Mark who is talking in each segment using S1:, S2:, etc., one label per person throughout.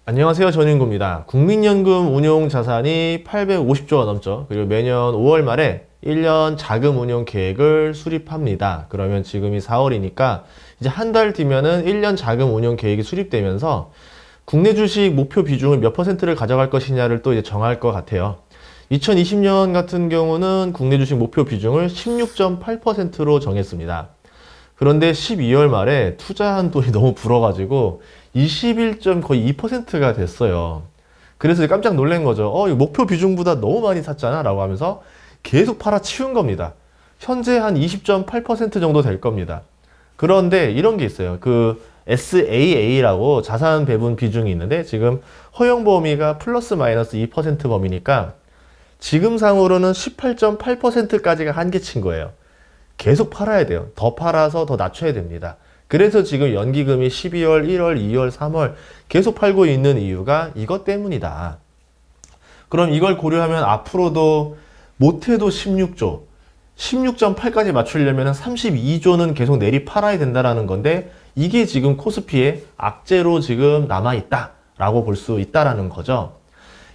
S1: 안녕하세요. 전인구입니다. 국민연금 운용 자산이 850조가 넘죠. 그리고 매년 5월 말에 1년 자금 운용 계획을 수립합니다. 그러면 지금이 4월이니까 이제 한 달 뒤면은 1년 자금 운용 계획이 수립되면서 국내 주식 목표 비중을 몇 퍼센트를 가져갈 것이냐를 또 이제 정할 것 같아요. 2020년 같은 경우는 국내 주식 목표 비중을 16.8%로 정했습니다. 그런데 12월 말에 투자한 돈이 너무 불어가지고 21. 거의 2%가 됐어요. 그래서 깜짝 놀란 거죠. 이거 목표 비중보다 너무 많이 샀잖아 라고 하면서 계속 팔아치운 겁니다. 현재 한 20.8% 정도 될 겁니다. 그런데 이런 게 있어요. 그 SAA라고 자산 배분 비중이 있는데 지금 허용 범위가 플러스 마이너스 2% 범위니까 지금 상으로는 18.8%까지가 한계치인 거예요. 계속 팔아야 돼요. 더 팔아서 더 낮춰야 됩니다. 그래서 지금 연기금이 12월, 1월, 2월, 3월 계속 팔고 있는 이유가 이것 때문이다. 그럼 이걸 고려하면 앞으로도 못해도 16조, 16.8까지 맞추려면 32조는 계속 내리 팔아야 된다는 건데 이게 지금 코스피의 악재로 지금 남아있다라고 볼 수 있다는 거죠.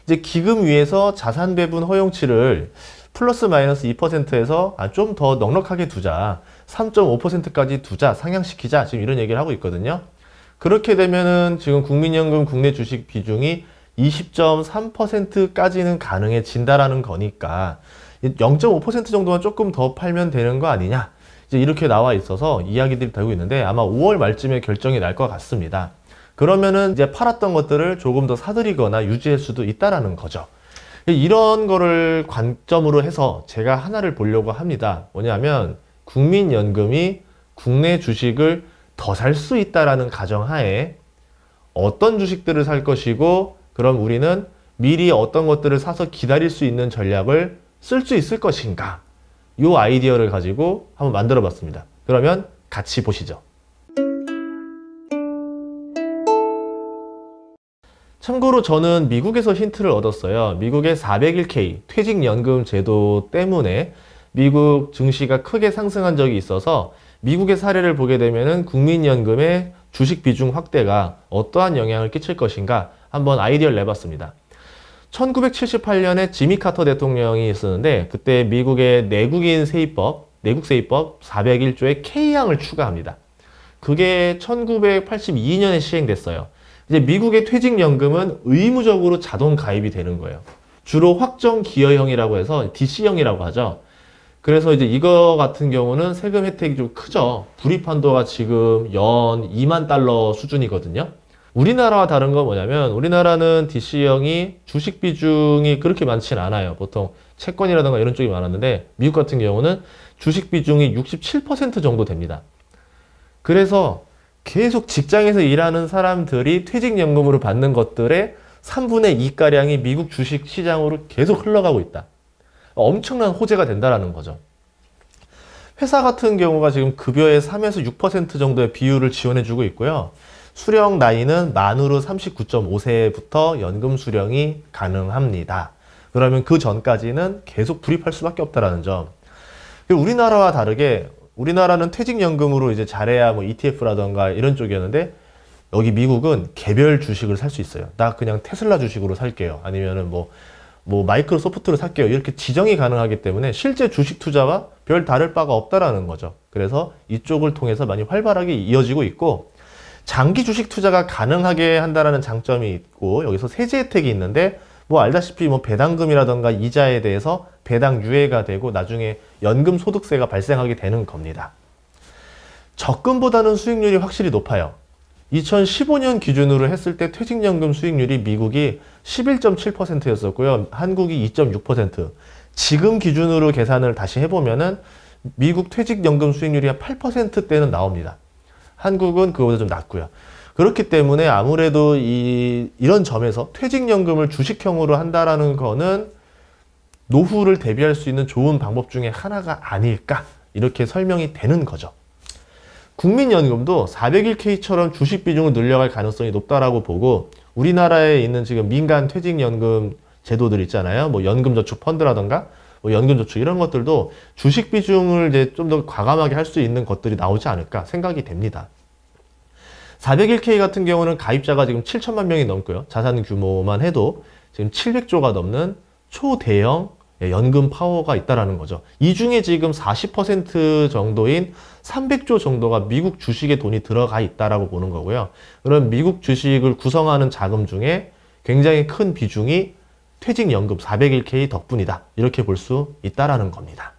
S1: 이제 기금 위에서 자산 배분 허용치를 플러스 마이너스 2%에서 좀 더 넉넉하게 두자, 3.5%까지 두자, 상향시키자, 지금 이런 얘기를 하고 있거든요. 그렇게 되면은 지금 국민연금 국내 주식 비중이 20.3%까지는 가능해진다라는 거니까 0.5% 정도만 조금 더 팔면 되는 거 아니냐, 이제 이렇게 나와 있어서 이야기들이 되고 있는데 아마 5월 말쯤에 결정이 날 것 같습니다. 그러면은 이제 팔았던 것들을 조금 더 사들이거나 유지할 수도 있다라는 거죠. 이런 거를 관점으로 해서 제가 하나를 보려고 합니다. 뭐냐면 국민연금이 국내 주식을 더 살 수 있다라는 가정하에 어떤 주식들을 살 것이고, 그럼 우리는 미리 어떤 것들을 사서 기다릴 수 있는 전략을 쓸 수 있을 것인가, 이 아이디어를 가지고 한번 만들어 봤습니다. 그러면 같이 보시죠. 참고로 저는 미국에서 힌트를 얻었어요. 미국의 401k 퇴직연금 제도 때문에 미국 증시가 크게 상승한 적이 있어서 미국의 사례를 보게 되면은 국민연금의 주식 비중 확대가 어떠한 영향을 끼칠 것인가 한번 아이디어를 내봤습니다. 1978년에 지미 카터 대통령이 있었는데 그때 미국의 내국인 세입법, 내국 세입법 401조에 K항을 추가합니다. 그게 1982년에 시행됐어요. 이제 미국의 퇴직연금은 의무적으로 자동 가입이 되는 거예요. 주로 확정 기여형이라고 해서 DC형이라고 하죠. 그래서 이제 이거 같은 경우는 세금 혜택이 좀 크죠. 불입 한도가 지금 연 2만 달러 수준이거든요. 우리나라와 다른 건 뭐냐면 우리나라는 DC형이 주식 비중이 그렇게 많지는 않아요. 보통 채권이라든가 이런 쪽이 많았는데 미국 같은 경우는 주식 비중이 67% 정도 됩니다. 그래서 계속 직장에서 일하는 사람들이 퇴직연금으로 받는 것들의 3분의 2가량이 미국 주식 시장으로 계속 흘러가고 있다. 엄청난 호재가 된다는 거죠. 회사 같은 경우가 지금 급여의 3에서 6% 정도의 비율을 지원해주고 있고요. 수령 나이는 만으로 39.5세부터 연금 수령이 가능합니다. 그러면 그 전까지는 계속 불입할 수밖에 없다는 점. 우리나라와 다르게 우리나라는 퇴직연금으로 이제 잘해야 뭐 ETF라던가 이런 쪽이었는데 여기 미국은 개별 주식을 살 수 있어요. 나 그냥 테슬라 주식으로 살게요. 아니면은 뭐 마이크로소프트로 살게요. 이렇게 지정이 가능하기 때문에 실제 주식 투자와 별 다를 바가 없다라는 거죠. 그래서 이쪽을 통해서 많이 활발하게 이어지고 있고 장기 주식 투자가 가능하게 한다라는 장점이 있고 여기서 세제 혜택이 있는데 뭐 알다시피 뭐 배당금이라던가 이자에 대해서 배당 유예가 되고 나중에 연금 소득세가 발생하게 되는 겁니다. 적금보다는 수익률이 확실히 높아요. 2015년 기준으로 했을 때 퇴직연금 수익률이 미국이 11.7%였었고요. 한국이 2.6%. 지금 기준으로 계산을 다시 해보면은 미국 퇴직연금 수익률이 한 8%대는 나옵니다. 한국은 그거보다 좀 낮고요. 그렇기 때문에 아무래도 이런 점에서 퇴직연금을 주식형으로 한다라는 거는 노후를 대비할 수 있는 좋은 방법 중에 하나가 아닐까, 이렇게 설명이 되는 거죠. 국민연금도 401k처럼 주식 비중을 늘려갈 가능성이 높다라고 보고 우리나라에 있는 지금 민간 퇴직연금 제도들 있잖아요. 뭐 연금저축펀드라던가 뭐 연금저축 이런 것들도 주식 비중을 이제 좀 더 과감하게 할 수 있는 것들이 나오지 않을까 생각이 됩니다. 401K 같은 경우는 가입자가 지금 7천만 명이 넘고요. 자산 규모만 해도 지금 700조가 넘는 초대형 연금 파워가 있다라는 거죠. 이 중에 지금 40% 정도인 300조 정도가 미국 주식에 돈이 들어가 있다라고 보는 거고요. 그럼 미국 주식을 구성하는 자금 중에 굉장히 큰 비중이 퇴직연금 401K 덕분이다. 이렇게 볼 수 있다라는 겁니다.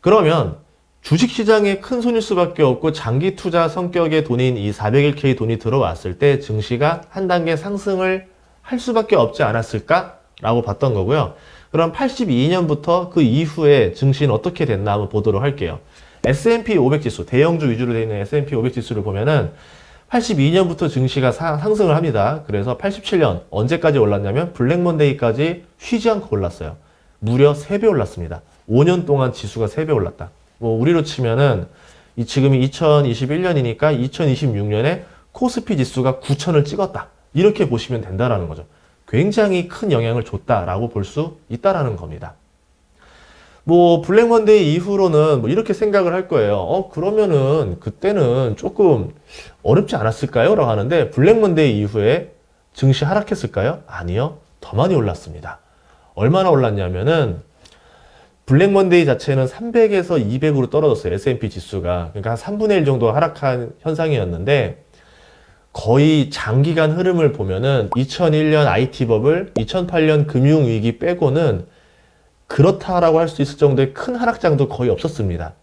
S1: 그러면 주식시장에 큰 손일 수밖에 없고 장기 투자 성격의 돈인 이 401K 돈이 들어왔을 때 증시가 한 단계 상승을 할 수밖에 없지 않았을까라고 봤던 거고요. 그럼 82년부터 그 이후에 증시는 어떻게 됐나 한번 보도록 할게요. S&P 500 지수, 대형주 위주로 되어 있는 S&P 500 지수를 보면은 82년부터 증시가 상승을 합니다. 그래서 87년 언제까지 올랐냐면 블랙먼데이까지 쉬지 않고 올랐어요. 무려 3배 올랐습니다. 5년 동안 지수가 3배 올랐다. 뭐 우리로 치면은 지금이 2021년이니까 2026년에 코스피 지수가 9,000을 찍었다. 이렇게 보시면 된다라는 거죠. 굉장히 큰 영향을 줬다라고 볼 수 있다라는 겁니다. 뭐 블랙먼데이 이후로는 뭐 이렇게 생각을 할 거예요. 그러면은 그때는 조금 어렵지 않았을까요? 라고 하는데 블랙먼데이 이후에 증시 하락했을까요? 아니요. 더 많이 올랐습니다. 얼마나 올랐냐면은 블랙먼데이 자체는 300에서 200으로 떨어졌어요. S&P 지수가. 그러니까 한 3분의 1 정도 하락한 현상이었는데 거의 장기간 흐름을 보면은 2001년 IT 버블, 2008년 금융위기 빼고는 그렇다라고 할 수 있을 정도의 큰 하락장도 거의 없었습니다.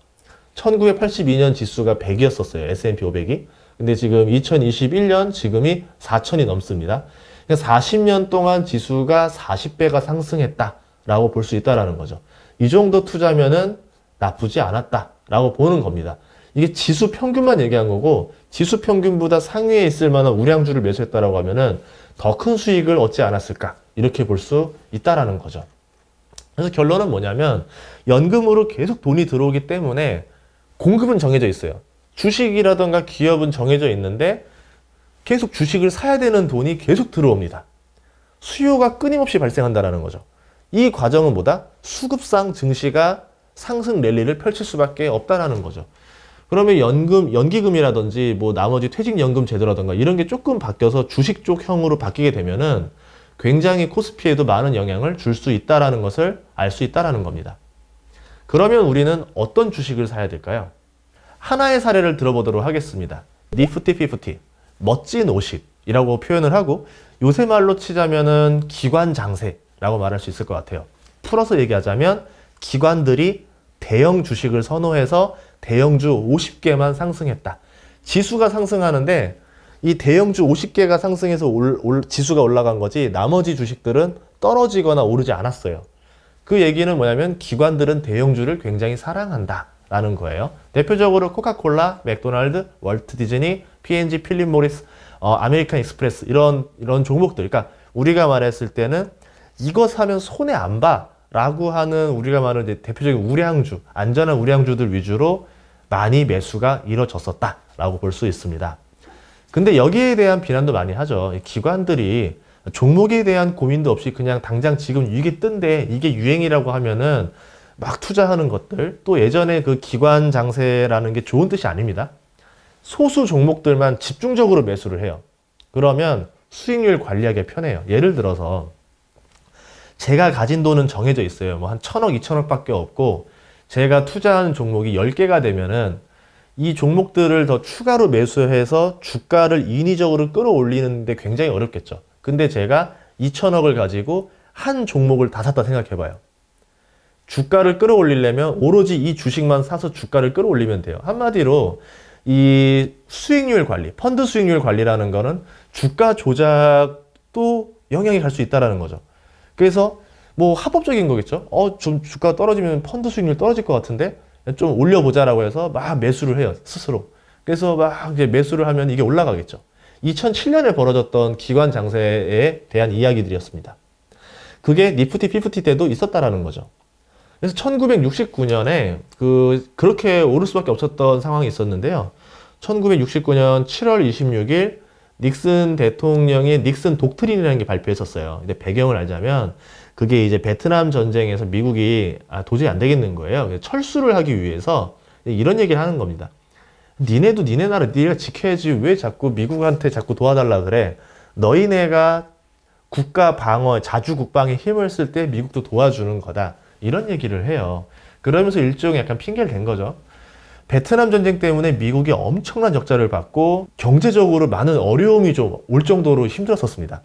S1: 1982년 지수가 100이었었어요. S&P 500이. 근데 지금 2021년 지금이 4,000이 넘습니다. 그러니까 40년 동안 지수가 40배가 상승했다라고 볼 수 있다라는 거죠. 이 정도 투자면은 나쁘지 않았다라고 보는 겁니다. 이게 지수 평균만 얘기한 거고 지수 평균보다 상위에 있을 만한 우량주를 매수했다라고 하면은 더 큰 수익을 얻지 않았을까 이렇게 볼 수 있다라는 거죠. 그래서 결론은 뭐냐면 연금으로 계속 돈이 들어오기 때문에 공급은 정해져 있어요. 주식이라던가 기업은 정해져 있는데 계속 주식을 사야 되는 돈이 계속 들어옵니다. 수요가 끊임없이 발생한다는 거죠. 이 과정은 뭐다? 수급상 증시가 상승 랠리를 펼칠 수밖에 없다는 거죠. 그러면 연기금이라든지 뭐 나머지 퇴직연금 제도라든가 이런 게 조금 바뀌어서 주식 쪽형으로 바뀌게 되면은 굉장히 코스피에도 많은 영향을 줄 수 있다는 것을 알 수 있다는 겁니다. 그러면 우리는 어떤 주식을 사야 될까요? 하나의 사례를 들어보도록 하겠습니다. 니프티 50, 멋진 50이라고 표현을 하고 요새 말로 치자면은 기관 장세라고 말할 수 있을 것 같아요. 풀어서 얘기하자면 기관들이 대형 주식을 선호해서 대형주 50개만 상승했다. 지수가 상승하는데 이 대형주 50개가 상승해서 지수가 올라간 거지 나머지 주식들은 떨어지거나 오르지 않았어요. 그 얘기는 뭐냐면 기관들은 대형주를 굉장히 사랑한다 라는 거예요. 대표적으로 코카콜라, 맥도날드, 월트 디즈니, P&G, 필립 모리스, 아메리칸 익스프레스 이런 종목들. 그러니까 우리가 말했을 때는 이거 사면 손해 안 봐 라고 하는 우리가 말하는 이제 대표적인 우량주, 안전한 우량주들 위주로 많이 매수가 이뤄졌었다 라고 볼 수 있습니다. 근데 여기에 대한 비난도 많이 하죠. 기관들이 종목에 대한 고민도 없이 그냥 당장 지금 이게 뜬데 이게 유행이라고 하면은 막 투자하는 것들, 또 예전에 그 기관 장세라는 게 좋은 뜻이 아닙니다. 소수 종목들만 집중적으로 매수를 해요. 그러면 수익률 관리하기 편해요. 예를 들어서 제가 가진 돈은 정해져 있어요. 뭐 한 1,000억, 2,000억 밖에 없고 제가 투자하는 종목이 10개가 되면은 이 종목들을 더 추가로 매수해서 주가를 인위적으로 끌어올리는데 굉장히 어렵겠죠. 근데 제가 2,000억을 가지고 한 종목을 다 샀다 생각해봐요. 주가를 끌어올리려면 오로지 이 주식만 사서 주가를 끌어올리면 돼요. 한마디로 이 수익률 관리, 펀드 수익률 관리라는 거는 주가 조작도 영향이 갈 수 있다는 거죠. 그래서 뭐 합법적인 거겠죠. 좀 주가가 떨어지면 펀드 수익률 떨어질 것 같은데 좀 올려보자라고 해서 막 매수를 해요, 스스로. 그래서 막 이제 매수를 하면 이게 올라가겠죠. 2007년에 벌어졌던 기관 장세에 대한 이야기들이었습니다. 그게 니프티 50 때도 있었다라는 거죠. 그래서 1969년에 그렇게 오를 수밖에 없었던 상황이 있었는데요. 1969년 7월 26일 닉슨 대통령의 닉슨 독트린이라는 게 발표했었어요. 근데 배경을 알자면 그게 이제 베트남 전쟁에서 미국이 도저히 안 되겠는 거예요. 철수를 하기 위해서 이런 얘기를 하는 겁니다. 니네도 니네 나라 니네가 지켜야지 왜 자꾸 미국한테 자꾸 도와달라 그래. 너희네가 국가 방어, 자주 국방에 힘을 쓸 때 미국도 도와주는 거다. 이런 얘기를 해요. 그러면서 일종의 약간 핑계를 댄 거죠. 베트남 전쟁 때문에 미국이 엄청난 적자를 받고 경제적으로 많은 어려움이 좀 올 정도로 힘들었었습니다.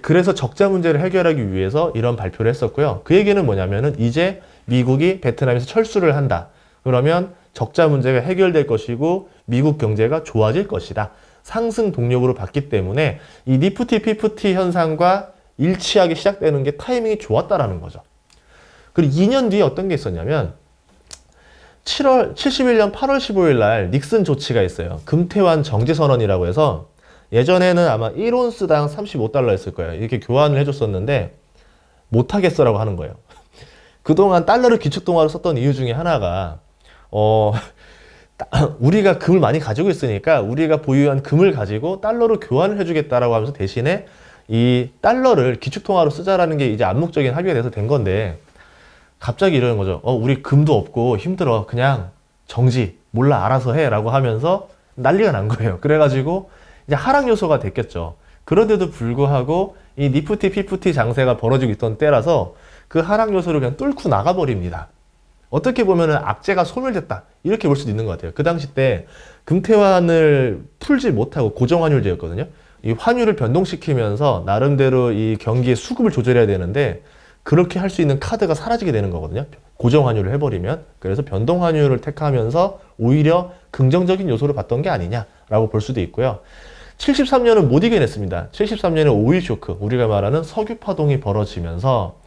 S1: 그래서 적자 문제를 해결하기 위해서 이런 발표를 했었고요. 그 얘기는 뭐냐면은 이제 미국이 베트남에서 철수를 한다. 그러면 적자 문제가 해결될 것이고 미국 경제가 좋아질 것이다. 상승 동력으로 봤기 때문에 이 니프티 피프티 현상과 일치하게 시작되는 게 타이밍이 좋았다라는 거죠. 그리고 2년 뒤에 어떤 게 있었냐면 71년 8월 15일 날 닉슨 조치가 있어요. 금태환 정지선언이라고 해서 예전에는 아마 1온스당 35달러였을 거예요. 이렇게 교환을 해줬었는데 못하겠어라고 하는 거예요. 그동안 달러를 기축통화로 썼던 이유 중에 하나가 우리가 금을 많이 가지고 있으니까 우리가 보유한 금을 가지고 달러로 교환을 해주겠다라고 하면서 대신에 이 달러를 기축통화로 쓰자라는 게 이제 암묵적인 합의가 돼서 된 건데 갑자기 이러는 거죠. 우리 금도 없고 힘들어. 그냥 정지. 몰라. 알아서 해. 라고 하면서 난리가 난 거예요. 그래가지고 이제 하락 요소가 됐겠죠. 그런데도 불구하고 이 니프티 피프티 장세가 벌어지고 있던 때라서 그 하락 요소를 그냥 뚫고 나가버립니다. 어떻게 보면은 악재가 소멸됐다. 이렇게 볼 수도 있는 것 같아요. 그 당시 때 금태환을 풀지 못하고 고정환율제였거든요. 이 환율을 변동시키면서 나름대로 이 경기의 수급을 조절해야 되는데 그렇게 할 수 있는 카드가 사라지게 되는 거거든요. 고정환율을 해버리면. 그래서 변동환율을 택하면서 오히려 긍정적인 요소를 봤던 게 아니냐라고 볼 수도 있고요. 73년은 못 이겨냈습니다. 73년에 오일 쇼크, 우리가 말하는 석유 파동이 벌어지면서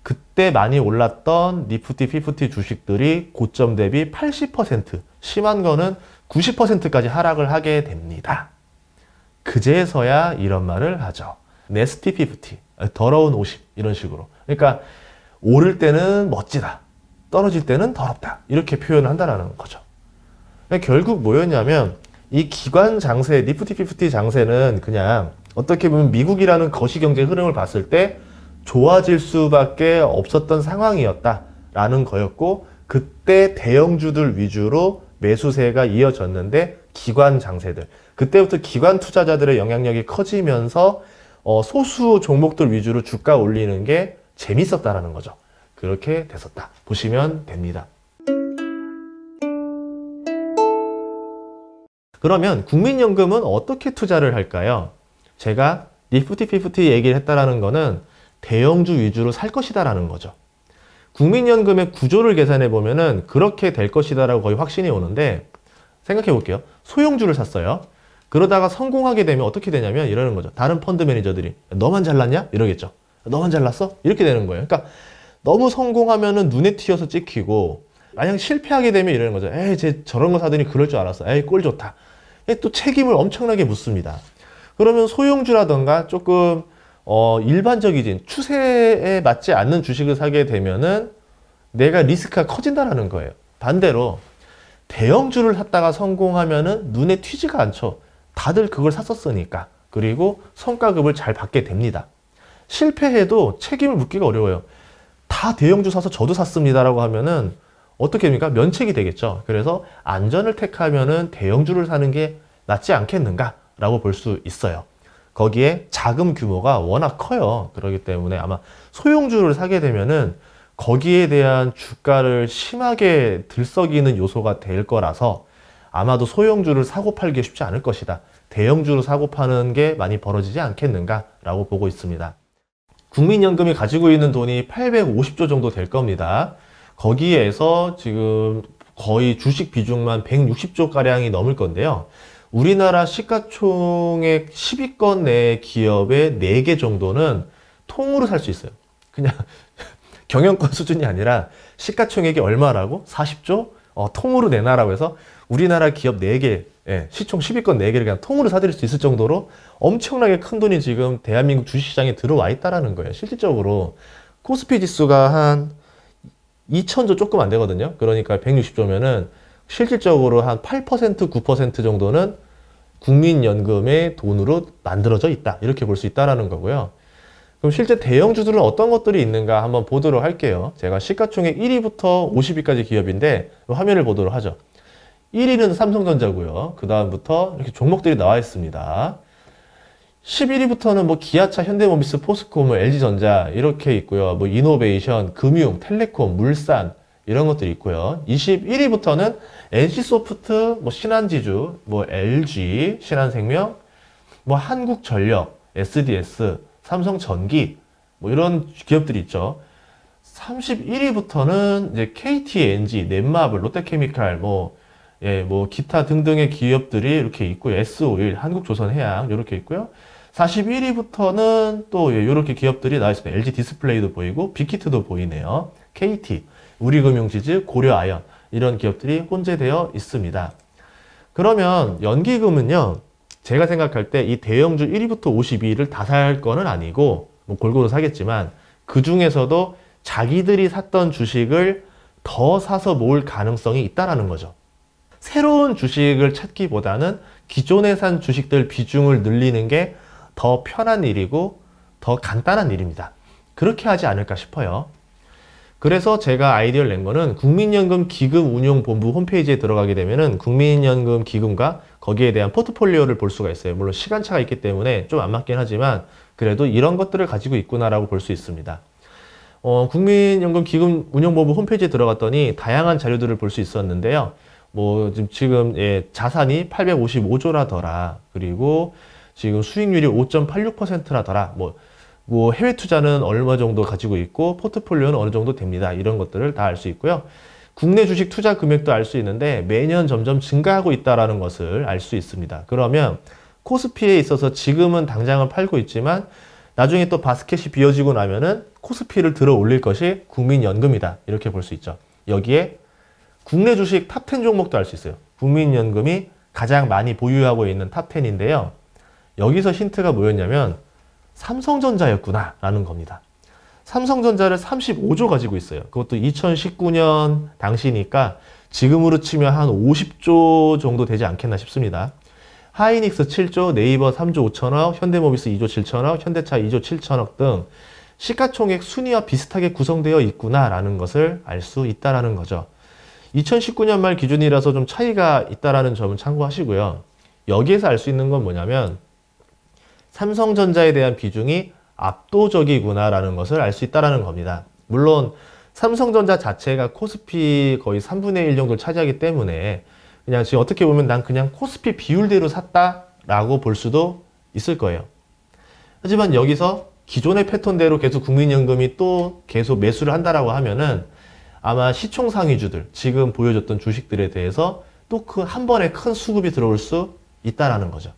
S1: 그때 많이 올랐던 니프티 피프티 주식들이 고점 대비 80%, 심한 거는 90%까지 하락을 하게 됩니다. 그제서야 이런 말을 하죠. 네스티 피프티, 더러운 50, 이런 식으로. 그러니까 오를 때는 멋지다, 떨어질 때는 더럽다, 이렇게 표현을 한다는 거죠. 그러니까 결국 뭐였냐면 이 기관 장세, 니프티 피프티 장세는 그냥 어떻게 보면 미국이라는 거시경제 흐름을 봤을 때 좋아질 수밖에 없었던 상황이었다라는 거였고, 그때 대형주들 위주로 매수세가 이어졌는데 기관 장세들, 그때부터 기관 투자자들의 영향력이 커지면서 소수 종목들 위주로 주가 올리는 게 재밌었다라는 거죠. 그렇게 됐었다 보시면 됩니다. 그러면 국민연금은 어떻게 투자를 할까요? 제가 니프티 피프티 얘기를 했다라는 거는 대형주 위주로 살 것이다 라는 거죠. 국민연금의 구조를 계산해 보면은 그렇게 될 것이다 라고 거의 확신이 오는데, 생각해 볼게요. 소형주를 샀어요. 그러다가 성공하게 되면 어떻게 되냐면 이러는 거죠. 다른 펀드 매니저들이 너만 잘났냐? 이러겠죠. 너만 잘났어? 이렇게 되는 거예요. 그러니까 너무 성공하면은 눈에 튀어서 찍히고, 만약 실패하게 되면 이러는 거죠. 에이, 쟤 저런 거 사더니 그럴 줄 알았어. 에이, 꼴 좋다. 또 책임을 엄청나게 묻습니다. 그러면 소형주라던가 조금 일반적이진 추세에 맞지 않는 주식을 사게 되면은 내가 리스크가 커진다라는 거예요. 반대로 대형주를 샀다가 성공하면은 눈에 튀지가 않죠. 다들 그걸 샀었으니까. 그리고 성과급을 잘 받게 됩니다. 실패해도 책임을 묻기가 어려워요. 다 대형주 사서 저도 샀습니다라고 하면은 어떻게 됩니까? 면책이 되겠죠. 그래서 안전을 택하면은 대형주를 사는 게 낫지 않겠는가? 라고 볼 수 있어요. 거기에 자금 규모가 워낙 커요. 그렇기 때문에 아마 소형주를 사게 되면은 거기에 대한 주가를 심하게 들썩이는 요소가 될 거라서 아마도 소형주를 사고 팔기 쉽지 않을 것이다. 대형주로 사고 파는 게 많이 벌어지지 않겠는가? 라고 보고 있습니다. 국민연금이 가지고 있는 돈이 850조 정도 될 겁니다. 거기에서 지금 거의 주식 비중만 160조가량이 넘을 건데요. 우리나라 시가총액 10위권 내 기업의 4개 정도는 통으로 살 수 있어요. 그냥 경영권 수준이 아니라 시가총액이 얼마라고? 40조? 통으로 내놔라고 해서 우리나라 기업 4개, 시총 10위권 4개를 그냥 통으로 사들일 수 있을 정도로 엄청나게 큰 돈이 지금 대한민국 주식시장에 들어와 있다라는 거예요. 실질적으로 코스피 지수가 한 2,000조 조금 안 되거든요. 그러니까 160조면은 실질적으로 한 8%, 9% 정도는 국민연금의 돈으로 만들어져 있다. 이렇게 볼 수 있다라는 거고요. 그럼 실제 대형주들은 어떤 것들이 있는가 한번 보도록 할게요. 제가 시가총액 1위부터 50위까지 기업인데 화면을 보도록 하죠. 1위는 삼성전자고요. 그 다음부터 이렇게 종목들이 나와 있습니다. 11위부터는 뭐 기아차, 현대모비스, 포스코, 뭐 LG전자 이렇게 있고요. 뭐 이노베이션, 금융, 텔레콤, 물산 이런 것들이 있고요. 21위부터는 NC소프트, 뭐 신한지주, 뭐 LG, 신한생명, 뭐 한국전력, SDS, 삼성전기 뭐 이런 기업들이 있죠. 31위부터는 이제 KTNG, 넷마블, 롯데케미칼, 뭐 기타 등등의 기업들이 이렇게 있고요. S-오일, 한국조선해양 이렇게 있고요. 41위부터는 또 이렇게 기업들이 나와 있습니다. LG 디스플레이도 보이고 빅히트도 보이네요. KT, 우리금융지주, 고려아연 이런 기업들이 혼재되어 있습니다. 그러면 연기금은요. 제가 생각할 때 이 대형주 1위부터 52위를 다 살 거는 아니고 뭐 골고루 사겠지만 그 중에서도 자기들이 샀던 주식을 더 사서 모을 가능성이 있다라는 거죠. 새로운 주식을 찾기보다는 기존에 산 주식들 비중을 늘리는 게 더 편한 일이고 더 간단한 일입니다. 그렇게 하지 않을까 싶어요. 그래서 제가 아이디어를 낸 거는 국민연금 기금운용본부 홈페이지에 들어가게 되면은 국민연금 기금과 거기에 대한 포트폴리오를 볼 수가 있어요. 물론 시간차가 있기 때문에 좀 안 맞긴 하지만 그래도 이런 것들을 가지고 있구나라고 볼 수 있습니다. 국민연금 기금운용본부 홈페이지에 들어갔더니 다양한 자료들을 볼 수 있었는데요. 뭐 지금 자산이 855조라더라. 그리고 지금 수익률이 5.86%라더라. 뭐 해외 투자는 얼마 정도 가지고 있고 포트폴리오는 어느 정도 됩니다. 이런 것들을 다 알 수 있고요. 국내 주식 투자 금액도 알 수 있는데 매년 점점 증가하고 있다는 것을 알 수 있습니다. 그러면 코스피에 있어서 지금은 당장은 팔고 있지만 나중에 또 바스켓이 비워지고 나면은 코스피를 들어 올릴 것이 국민연금이다. 이렇게 볼 수 있죠. 여기에 국내 주식 탑10 종목도 알 수 있어요. 국민연금이 가장 많이 보유하고 있는 탑10인데요. 여기서 힌트가 뭐였냐면 삼성전자였구나 라는 겁니다. 삼성전자를 35조 가지고 있어요. 그것도 2019년 당시니까 지금으로 치면 한 50조 정도 되지 않겠나 싶습니다. 하이닉스 7조, 네이버 3조 5천억, 현대모비스 2조 7천억, 현대차 2조 7천억 등 시가총액 순위와 비슷하게 구성되어 있구나라는 것을 알 수 있다라는 거죠. 2019년 말 기준이라서 좀 차이가 있다라는 점은 참고하시고요. 여기에서 알 수 있는 건 뭐냐면 삼성전자에 대한 비중이 압도적이구나라는 것을 알 수 있다라는 겁니다. 물론 삼성전자 자체가 코스피 거의 3분의 1 정도를 차지하기 때문에 그냥 지금 어떻게 보면 난 그냥 코스피 비율대로 샀다라고 볼 수도 있을 거예요. 하지만 여기서 기존의 패턴대로 계속 국민연금이 또 계속 매수를 한다라고 하면은 아마 시총상위주들, 지금 보여줬던 주식들에 대해서 또 한 번에 큰 수급이 들어올 수 있다라는 거죠.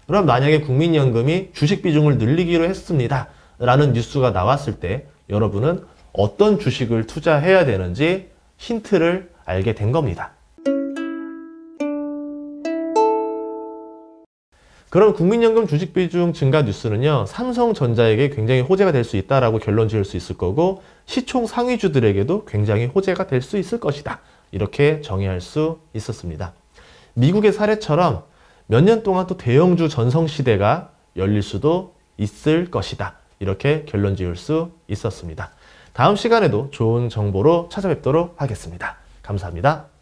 S1: 그럼 만약에 국민연금이 주식 비중을 늘리기로 했습니다 라는 뉴스가 나왔을 때 여러분은 어떤 주식을 투자해야 되는지 힌트를 알게 된 겁니다. 그럼 국민연금 주식 비중 증가 뉴스는요, 삼성전자에게 굉장히 호재가 될 수 있다라고 결론 지을 수 있을 거고 시총 상위주들에게도 굉장히 호재가 될 수 있을 것이다. 이렇게 정의할 수 있었습니다. 미국의 사례처럼 몇 년 동안 또 대형주 전성시대가 열릴 수도 있을 것이다. 이렇게 결론 지을 수 있었습니다. 다음 시간에도 좋은 정보로 찾아뵙도록 하겠습니다. 감사합니다.